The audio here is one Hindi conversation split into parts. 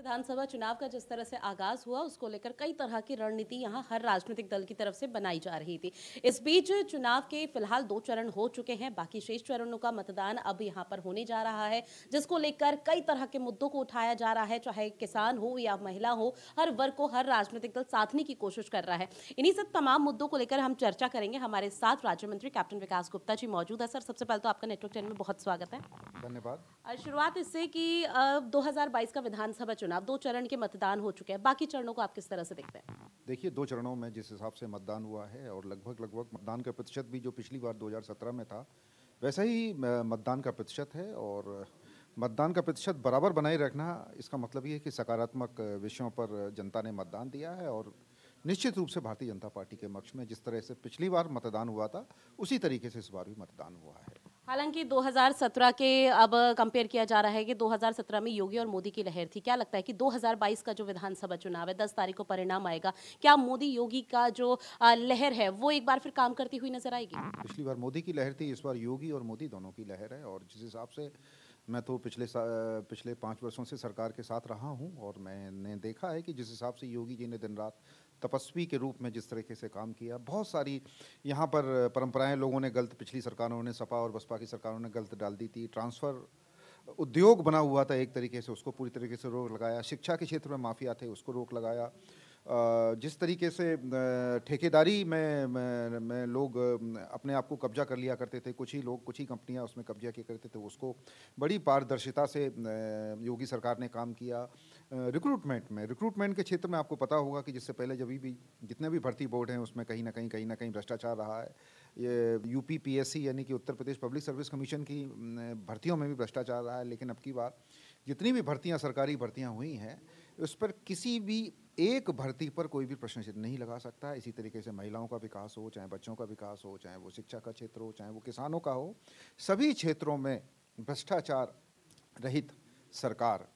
विधानसभा चुनाव का जिस तरह से आगाज हुआ उसको लेकर कई तरह की रणनीति यहां हर राजनीतिक दल की तरफ से बनाई जा रही थी। इस बीच चुनाव के फिलहाल 2 चरण हो चुके हैं, बाकी शेष चरणों का मतदान अब यहां पर होने जा रहा है, जिसको लेकर कई तरह के मुद्दों को उठाया जा रहा है, चाहे किसान हो या महिला हो, हर वर्ग को हर राजनीतिक दल साधने की कोशिश कर रहा है। इन्हीं सब तमाम मुद्दों को लेकर हम चर्चा करेंगे। हमारे साथ राज्य मंत्री कैप्टन विकास गुप्ता जी मौजूद है। सर, सबसे पहले तो आपका नेटवर्क 10 में बहुत स्वागत है। धन्यवाद। शुरुआत इससे कि 2022 का विधानसभा चुनाव 2 चरण के मतदान हो चुके हैं, बाकी चरणों को आप किस तरह से देखते हैं? देखिए, 2 चरणों में जिस हिसाब से मतदान हुआ है और लगभग मतदान का प्रतिशत भी जो पिछली बार 2017 में था, वैसा ही मतदान का प्रतिशत है। और मतदान का प्रतिशत बराबर बनाए रखना, इसका मतलब ये है कि सकारात्मक विषयों पर जनता ने मतदान दिया है। और निश्चित रूप से भारतीय जनता पार्टी के पक्ष में जिस तरह से पिछली बार मतदान हुआ था, उसी तरीके से इस बार भी मतदान हुआ है। हालांकि 2017 के अब कंपेयर किया जा रहा है कि 2017 में योगी और मोदी की लहर थी। क्या लगता है कि 2022 का जो विधानसभा चुनाव है, 10 तारीख को परिणाम आएगा, क्या मोदी योगी का जो लहर है वो एक बार फिर काम करती हुई नजर आएगी? पिछली बार मोदी की लहर थी, इस बार योगी और मोदी दोनों की लहर है। और जिस हिसाब से मैं तो पिछले 5 वर्षों से सरकार के साथ रहा हूं, और मैंने देखा है कि जिस हिसाब से योगी जी ने दिन रात तपस्वी के रूप में जिस तरीके से काम किया, बहुत सारी यहाँ पर परंपराएं लोगों ने गलत, पिछली सरकारों ने, सपा और बसपा की सरकारों ने गलत डाल दी थी। ट्रांसफ़र उद्योग बना हुआ था एक तरीके से, उसको पूरी तरीके से रोक लगाया। शिक्षा के क्षेत्र में माफिया थे, उसको रोक लगाया। जिस तरीके से ठेकेदारी में लोग अपने आप को कब्जा कर लिया करते थे, कुछ ही लोग, कुछ ही कंपनियां उसमें कब्जा किया करते थे, उसको बड़ी पारदर्शिता से योगी सरकार ने काम किया। रिक्रूटमेंट के क्षेत्र में आपको पता होगा कि जिससे पहले जब भी जितने भी भर्ती बोर्ड हैं उसमें कहीं ना कहीं भ्रष्टाचार रहा है। ये यूपीपीएससी यानी कि Uttar Pradesh public service commission की भर्तियों में भी भ्रष्टाचार रहा है। लेकिन अब की बार जितनी भी भर्तियां, सरकारी भर्तियां हुई हैं, उस पर किसी भी एक भर्ती पर कोई भी प्रश्न चिन्ह नहीं लगा सकता। इसी तरीके से महिलाओं का विकास हो, चाहे बच्चों का विकास हो, चाहे वो शिक्षा का क्षेत्र हो, चाहे वो किसानों का हो, सभी क्षेत्रों में भ्रष्टाचार रहित सरकार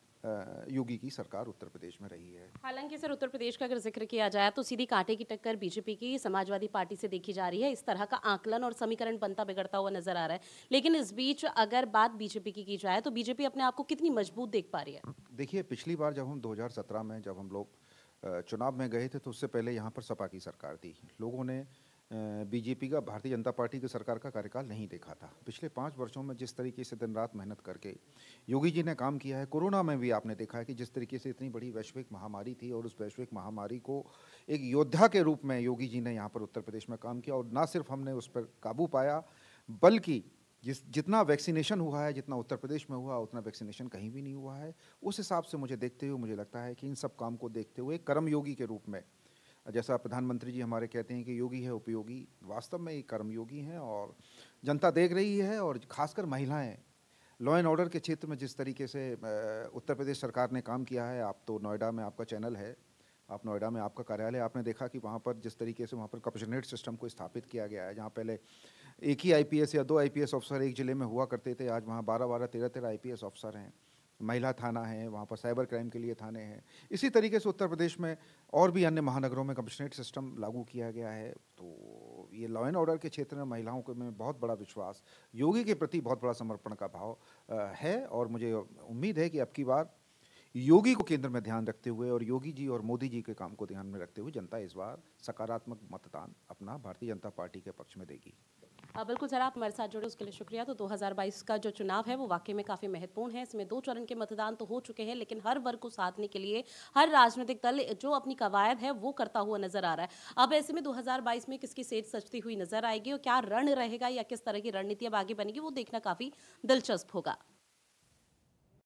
योगी की सरकार उत्तर प्रदेश में रही है। हालांकि सर, उत्तर प्रदेश का अगर जिक्र किया जाए तो सीधी कांटे की टक्कर बीजेपी की समाजवादी पार्टी से देखी जा रही है। इस तरह का आकलन और समीकरण बनता बिगड़ता हुआ नजर आ रहा है। लेकिन इस बीच अगर बात बीजेपी की जाए तो बीजेपी अपने आप को कितनी मजबूत देख पा रही है? देखिए, पिछली बार जब हम 2017 में जब हम लोग चुनाव में गए थे, तो उससे पहले यहाँ पर सपा की सरकार थी। लोगों ने बीजेपी का, भारतीय जनता पार्टी की सरकार का कार्यकाल नहीं देखा था। पिछले 5 वर्षों में जिस तरीके से दिन रात मेहनत करके योगी जी ने काम किया है, कोरोना में भी आपने देखा है कि जिस तरीके से इतनी बड़ी वैश्विक महामारी थी, और उस वैश्विक महामारी को एक योद्धा के रूप में योगी जी ने यहाँ पर उत्तर प्रदेश में काम किया। और ना सिर्फ हमने उस पर काबू पाया, बल्कि जितना वैक्सीनेशन हुआ है, जितना उत्तर प्रदेश में हुआ, उतना वैक्सीनेशन कहीं भी नहीं हुआ है। उस हिसाब से मुझे देखते हुए मुझे लगता है कि इन सब काम को देखते हुए कर्मयोगी के रूप में, जैसा प्रधानमंत्री जी हमारे कहते हैं कि योगी है उपयोगी, वास्तव में ये कर्मयोगी हैं। और जनता देख रही है, और खासकर महिलाएं, लॉ एंड ऑर्डर के क्षेत्र में जिस तरीके से उत्तर प्रदेश सरकार ने काम किया है। आप तो नोएडा में आपका चैनल है, आप नोएडा में आपका कार्यालय, आपने देखा कि वहाँ पर जिस तरीके से वहाँ पर कमिश्नरेट सिस्टम को स्थापित किया गया है, जहाँ पहले एक ही आईपीएस या 2 आईपीएस ऑफिसर एक जिले में हुआ करते थे, आज वहाँ 12-12, 13-13 आईपीएस ऑफिसर हैं। महिला थाना है, वहाँ पर साइबर क्राइम के लिए थाने हैं। इसी तरीके से उत्तर प्रदेश में और भी अन्य महानगरों में कमिश्नरेट सिस्टम लागू किया गया है। तो ये लॉ एंड ऑर्डर के क्षेत्र में महिलाओं को में बहुत बड़ा विश्वास, योगी के प्रति बहुत बड़ा समर्पण का भाव है। और मुझे उम्मीद है कि अब की बार योगी को केंद्र में ध्यान रखते हुए, और योगी जी और मोदी जी के काम को ध्यान में रखते हुए, जनता इस बार सकारात्मक मतदान अपना भारतीय जनता पार्टी के पक्ष में देगी। बिल्कुल सर, आप हमारे साथ जुड़े उसके लिए शुक्रिया। तो 2022 का जो चुनाव है वो वाकई में काफ़ी महत्वपूर्ण है। इसमें 2 चरण के मतदान तो हो चुके हैं, लेकिन हर वर्ग को साधने के लिए हर राजनीतिक दल जो अपनी कवायद है वो करता हुआ नजर आ रहा है। अब ऐसे में 2022 में किसकी सेज सजती हुई नजर आएगी और क्या रण रहेगा या किस तरह की रणनीति अब आगे बनेगी, वो देखना काफ़ी दिलचस्प होगा।